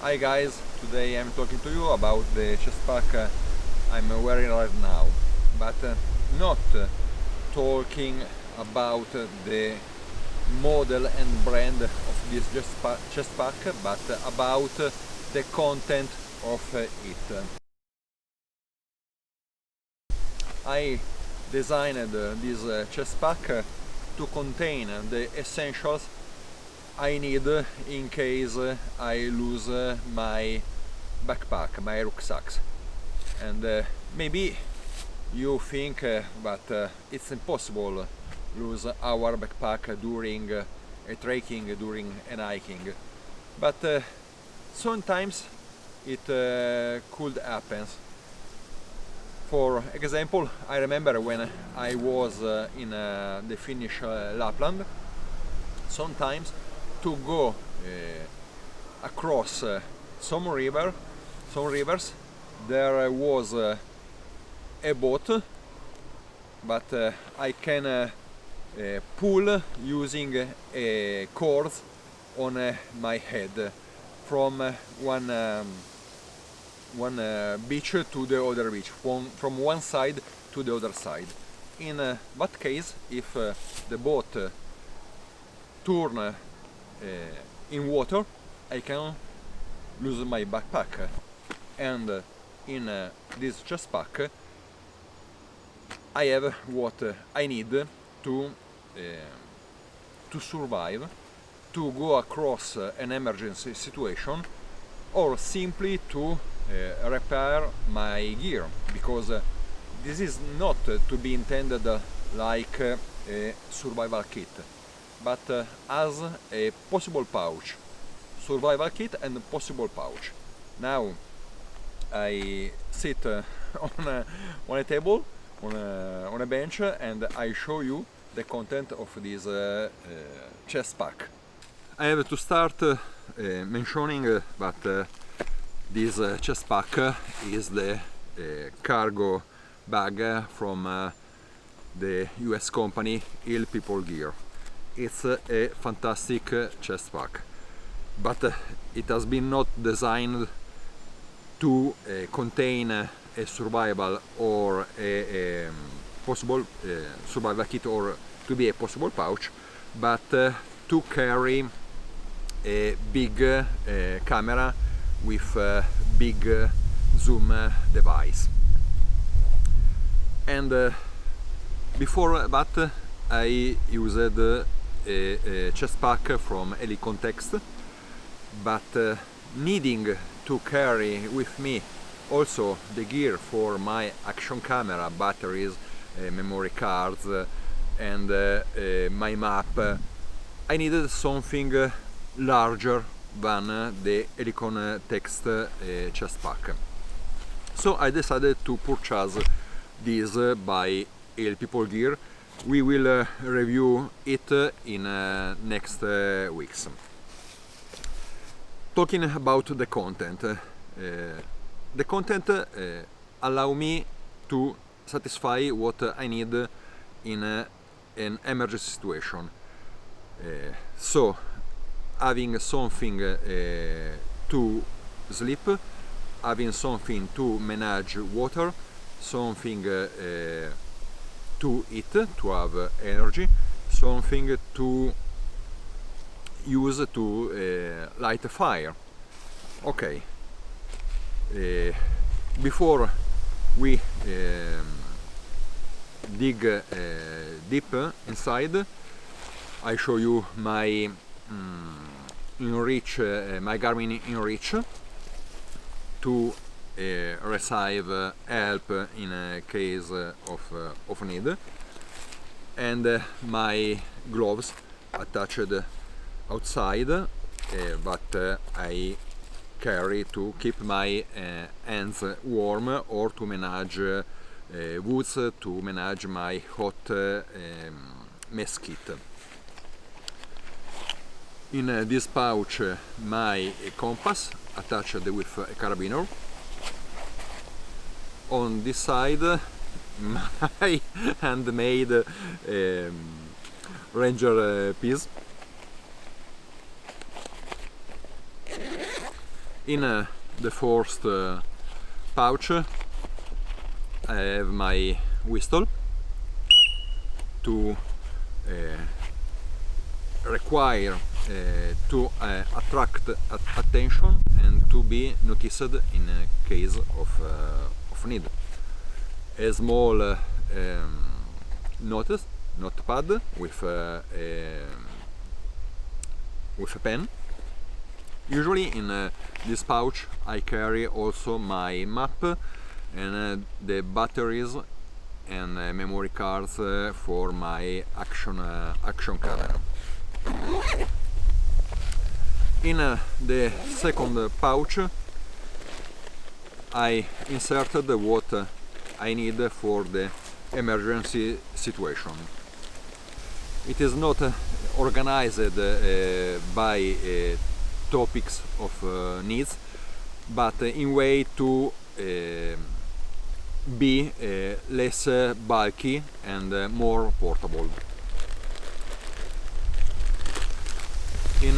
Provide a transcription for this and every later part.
Hi guys, today I'm talking to you about the chest pack I'm wearing right now, but not talking about the model and brand of this chest pack, but about the content of it. I designed this chest pack to contain the essentials I need in case I lose my backpack, my rucksacks. And maybe you think that it's impossible lose our backpack during a trekking, during an hiking, but sometimes it could happen. For example, I remember when I was in the Finnish Lapland, sometimes to go across some rivers, there was a boat, but I can pull using a cord on my head from one beach to the other beach, from one side to the other side. In that case, if the boat turn in water, I can lose my backpack. And in this chest pack, I have what I need to survive, to go across an emergency situation, or simply to repair my gear, because this is not to be intended like a survival kit, but as a possible pouch. Survival kit and possible pouch. Now I sit on a table, on a bench, and I show you the content of this chest pack. I have to start mentioning that this chest pack is the cargo bag from the US company Hill People Gear. It's a fantastic chest pack, but it has been not designed to contain a survival or a possible survival kit, or to be a possible pouch, but to carry a big camera with a big zoom device. And before that, I used a chest pack from Eli Context, but needing to carry with me also the gear for my action camera, batteries, memory cards, and my map, I needed something larger than the Eli Context chest pack. So I decided to purchase this by Hill People Gear. We will review it in next weeks. Talking about the content, allow me to satisfy what I need in an emergency situation. So having something to sleep, having something to manage water, something to eat, to have energy, something to use to light a fire. Okay, before we dig deep inside, I show you my InReach, my Garmin InReach, to receive help in a case of need, and my gloves attached outside, but I carry to keep my hands warm, or to manage woods, to manage my hot mess kit. In this pouch, my compass attached with a carabiner. On this side, my handmade ranger piece. In the first pouch I have my whistle to require to attract attention and to be noticed in case of need. A small notepad with a pen. Usually in this pouch I carry also my map and the batteries and memory cards for my action camera. In the second pouch I inserted what I need for the emergency situation. It is not organized by topics of needs, but in way to be less bulky and more portable. In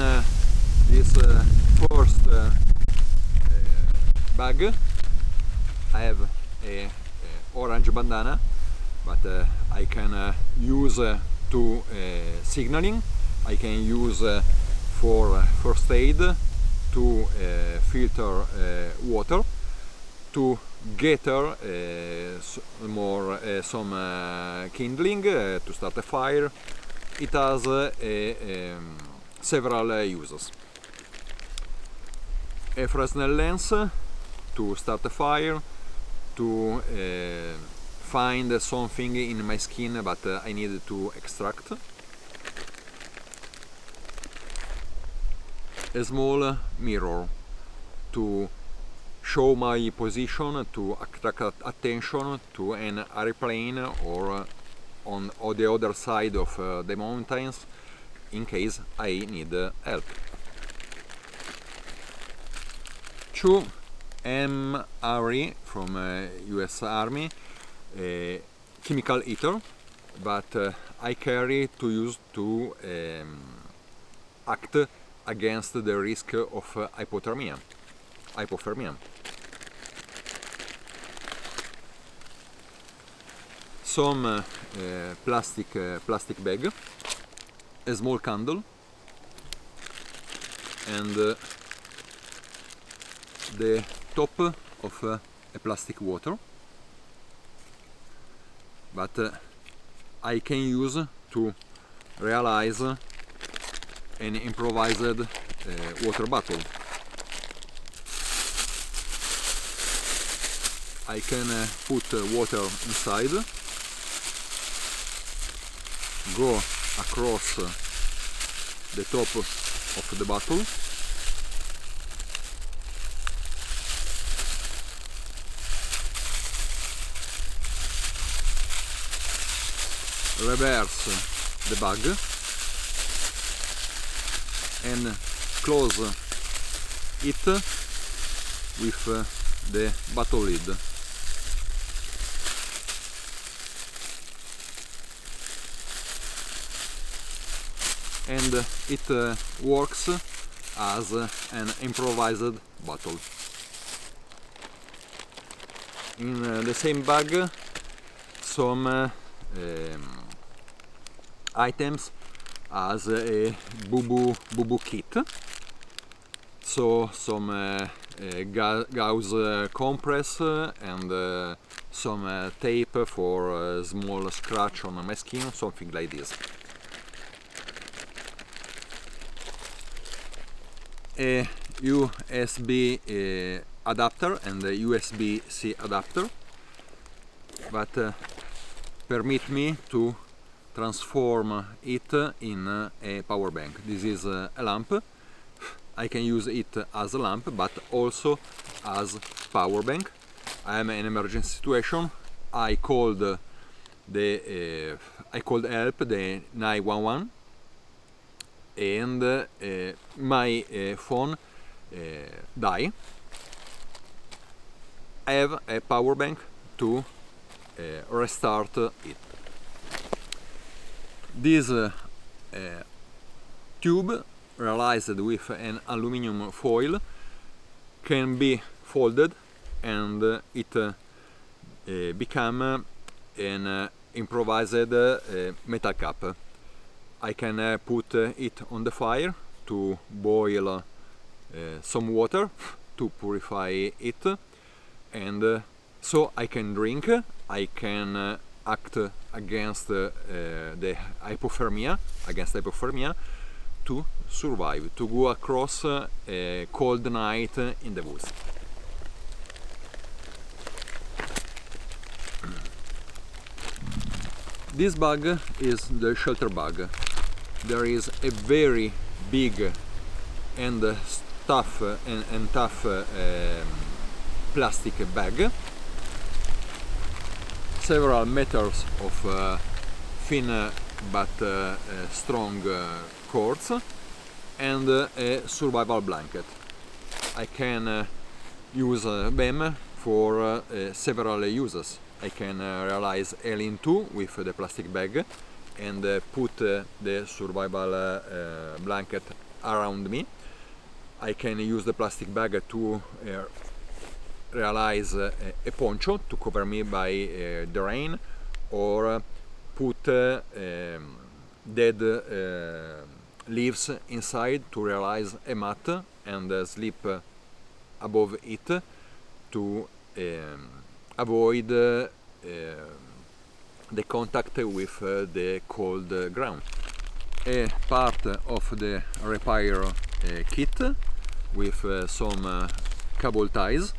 this first bag I have a orange bandana, but I can use to signaling. I can use for first aid, to filter water, to gather some kindling to start a fire. It has several uses. A Fresnel lens to start a fire, to find something in my skin but I need to extract. A small mirror to show my position, to attract attention to an airplane or on the other side of the mountains in case I need help. 2 MRE from US Army, a chemical eater, but I carry to use to act against the risk of hypothermia. Some plastic bag, a small candle, and the top of a plastic water, but I can use to realize an improvised water bottle. I can put water inside, go across the top of the bottle, reverse the bag and close it with the bottle lid. And it works as an improvised bottle. In the same bag some items as a boo kit, so some gauze compress and some tape for a small scratch on my skin, something like this. A USB adapter and a USB-C adapter, but permit me to transform it in a power bank. This is a lamp. I can use it as a lamp but also as power bank. I am in an emergency situation. I called help, the 911, and my phone died. I have a power bank to restart it. This tube realized with an aluminum foil can be folded and it become an improvised metal cup. I can put it on the fire to boil some water to purify it, and so I can drink. I can act against the hypothermia, to survive, to go across a cold night in the woods. This bag is the shelter bag. There is a very big and tough plastic bag, several meters of thin but strong cords, and a survival blanket. I can use them for several uses. I can realize a lean-to with the plastic bag and put the survival blanket around me. I can use the plastic bag to realize a poncho to cover me by the rain, or put dead leaves inside to realize a mat and sleep above it to avoid the contact with the cold ground. A part of the repair kit with some cable ties,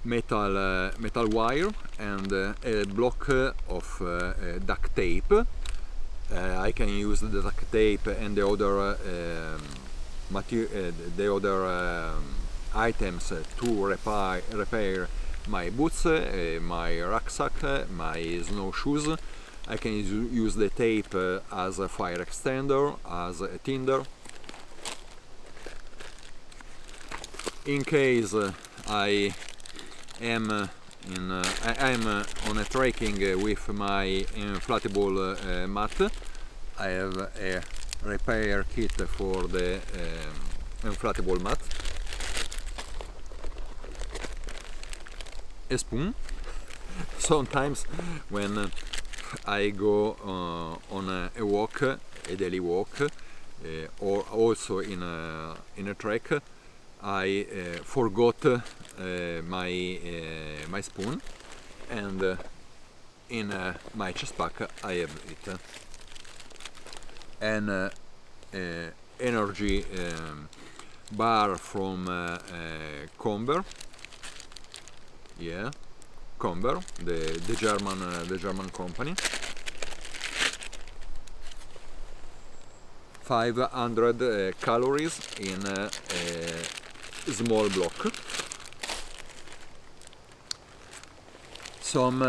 metal wire, and a block of duct tape. I can use the duct tape and the other items to repair my boots, my rucksack, my snowshoes. I can use the tape as a fire extender, as a tinder. In case I am on a trekking with my inflatable mat, I have a repair kit for the inflatable mat, a spoon. Sometimes when I go on a walk, a daily walk, or also in a trek, I forgot my spoon, and in my chest pack I have it. An energy bar from Comber, Comber, the German company. 500 calories in a small block. Some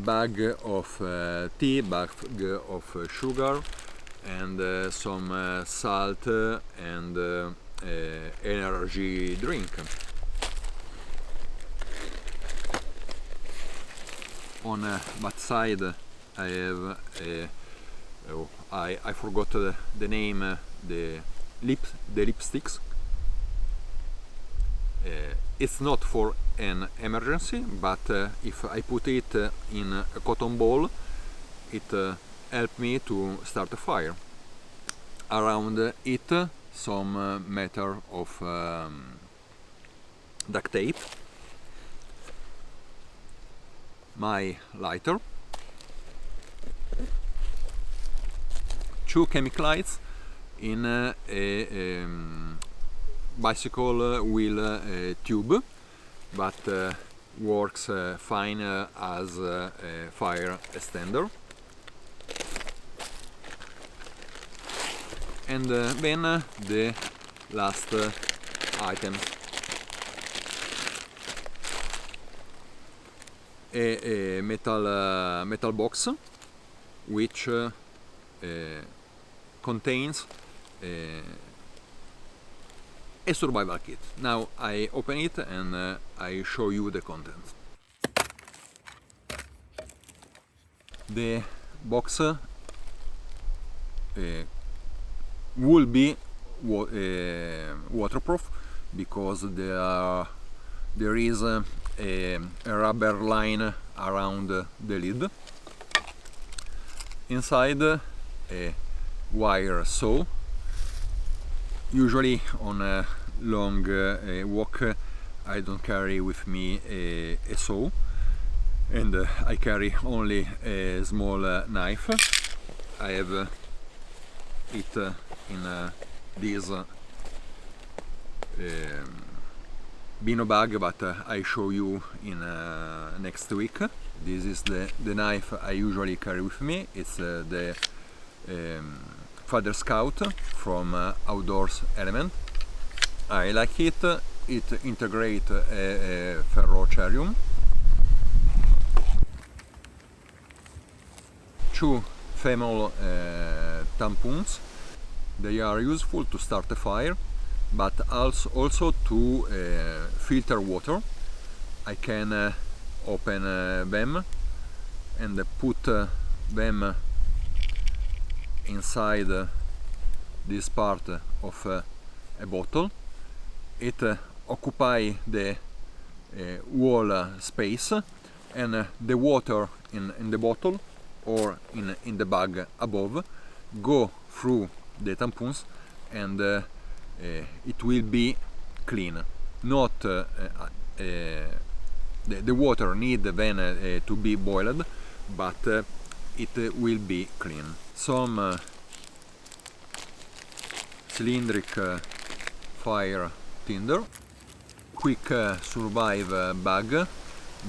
bag of tea, bag of sugar, and some salt and energy drink. On that side I have I forgot the name, the lipsticks. It's not for an emergency, but if I put it in a cotton ball, it helped me to start a fire. Around it some meter of duct tape, my lighter, 2 chemical lights in a bicycle wheel tube, but works fine as a fire extender. And then the last item, a metal box which contains a survival kit. Now I open it and I show you the contents. The box will be waterproof, because there is a rubber line around the lid. Inside a wire saw. Usually on a long walk I don't carry with me a saw, and I carry only a small knife. I have it in this Beano bag, but I show you in next week. This is the knife I usually carry with me. It's the Father Scout from Outdoors Element. I like it. It integrates a ferrocerium, 2 thermal tampons. They are useful to start a fire, but also to filter water. I can open them and put them inside this part of a bottle. It occupies the wall space, and the water in the bottle or in the bag above go through the tampons, and it will be clean. Not the water need then to be boiled, but it will be clean. Some cylindric fire tinder, quick survive bag.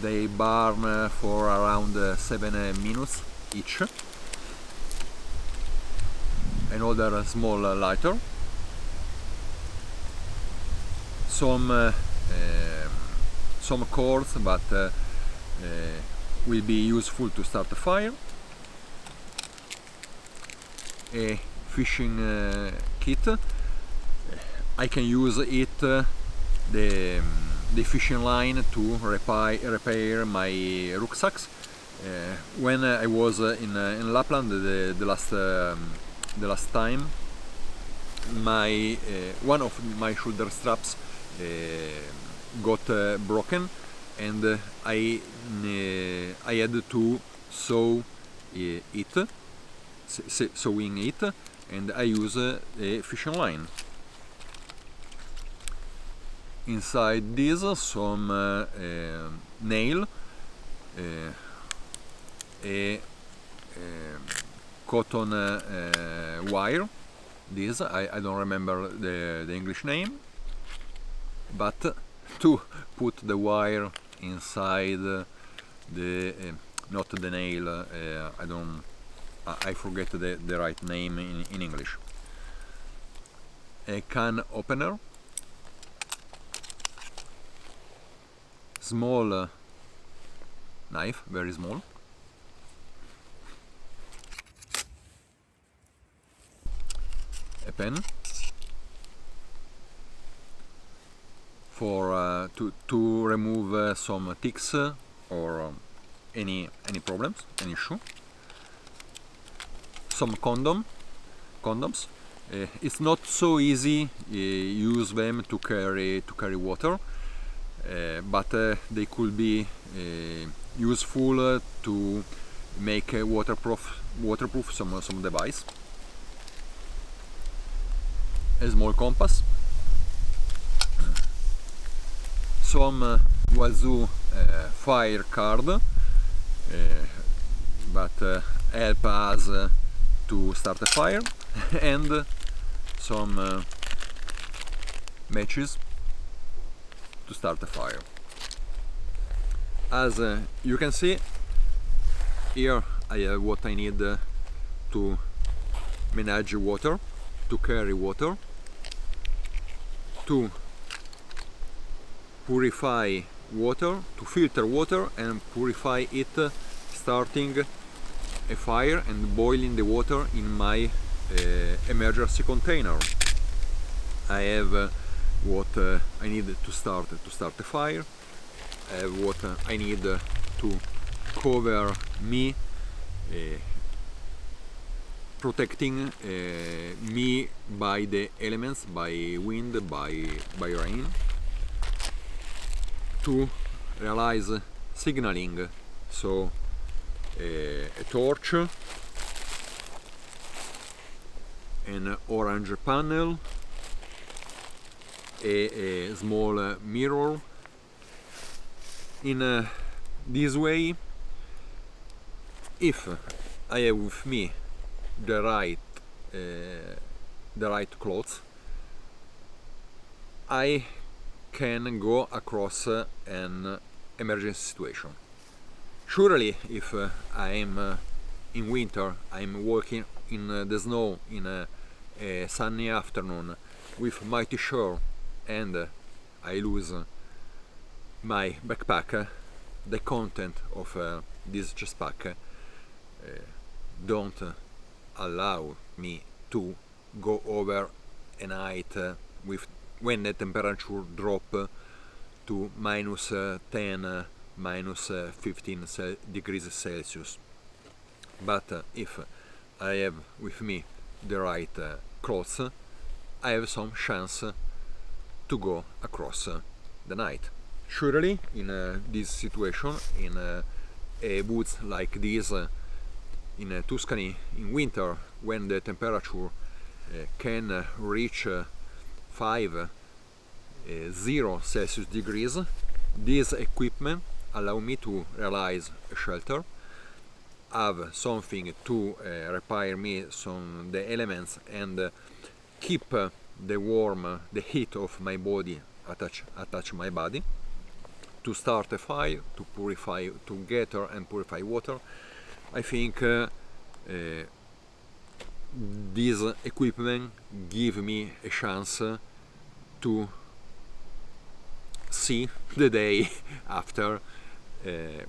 They burn for around 7 minutes each. Another small lighter. Some cords, but will be useful to start a fire. A fishing kit. I can use it, the fishing line, to repair my rucksacks. When I was in Lapland the last time, one of my shoulder straps got broken, and I had to sewing it, and I use a fishing line. Inside this, some nail, a cotton wire. This I don't remember the English name, but to put the wire inside the not the nail, I forget the right name in English. A can opener, small knife, very small, a pen for to remove some ticks or any problems, any issue. Some condoms. It's not so easy use them to carry water, but they could be useful to make waterproof some device. A small compass, some Wazoo fire card, but help us to start a fire, and some matches to start a fire. As you can see, here I have what I need to manage water, to carry water, to purify water, to filter water and purify it, starting a fire and boiling the water in my emergency container. I have what I need to start a fire. I have what I need to cover me protecting me by the elements, by wind, by rain, to realize signaling. So a torch, an orange panel, a small mirror. In this way, if I have with me the right clothes, I can go across an emergency situation. Surely, if I'm in winter, I'm walking in the snow in a sunny afternoon with my t-shirt and I lose my backpack, the content of this chest pack don't allow me to go over a night with when the temperature drop to minus 10, minus 15 degrees Celsius. But if I have with me the right clothes, I have some chance to go across the night. Surely, in this situation, in a woods like this, in Tuscany in winter, when the temperature can reach 0 Celsius degrees, this equipment allow me to realize a shelter, have something to repair me some the elements and keep the heat of my body attach my body, to start a fire, to purify, to gather and purify water. I think this equipment give me a chance to see the day after,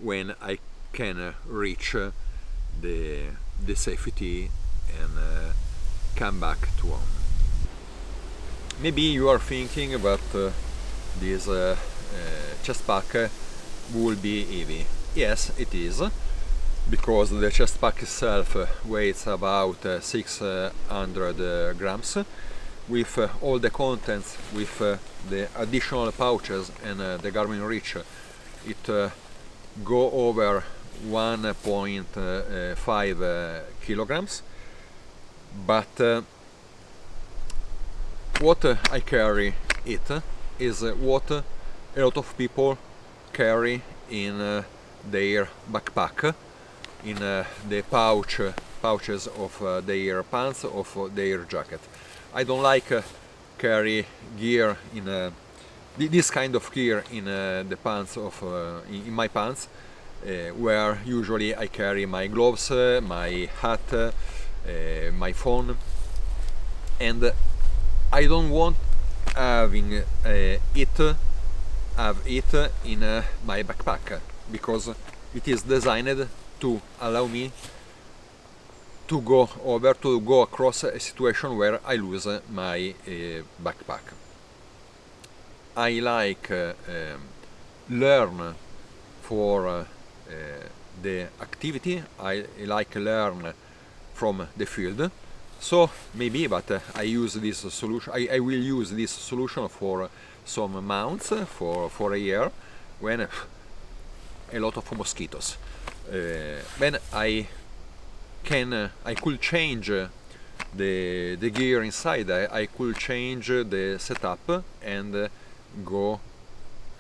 when I can reach the safety and come back to home. Maybe you are thinking about this chest pack will be heavy. Yes, it is, because the chest pack itself weighs about 600 grams. With all the contents, with the additional pouches and the Garmin Reach, it go over 1.5 kilograms. But what I carry it is what a lot of people carry in their backpack, in the pouches of their pants, of their jacket. I don't like carry gear in this kind of gear in the pants of in my pants, where usually I carry my gloves, my hat, my phone, and I don't want having it in my backpack, because it is designed to allow me to go across a situation where I lose my backpack. I like learn for the activity. I like learn from the field. So maybe, but I use this solution. I will use this solution for some months, for a year, when a lot of mosquitoes. Then I could change the gear inside. I could change the setup and go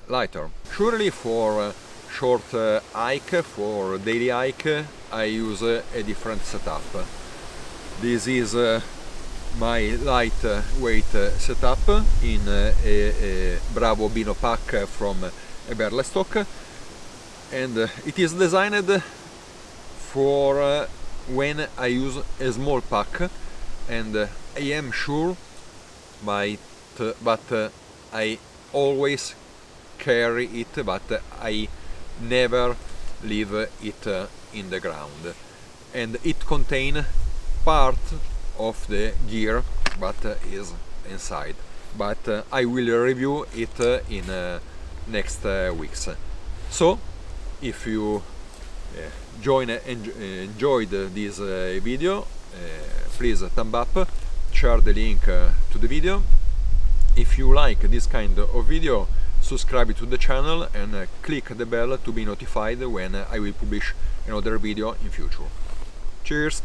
lighter. Surely for short hike, for daily hike, I use a different setup. This is my lightweight setup in a Bravo Bino pack from a Berlestock, and it is designed for when I use a small pack, and I am sure but I always carry it, but I never leave it in the ground, and it contains part of the gear but is inside. But I will review it in next weeks. So if you enjoyed this video, please thumb up, share the link to the video. If you like this kind of video, subscribe to the channel and click the bell to be notified when I will publish another video in future. Cheers!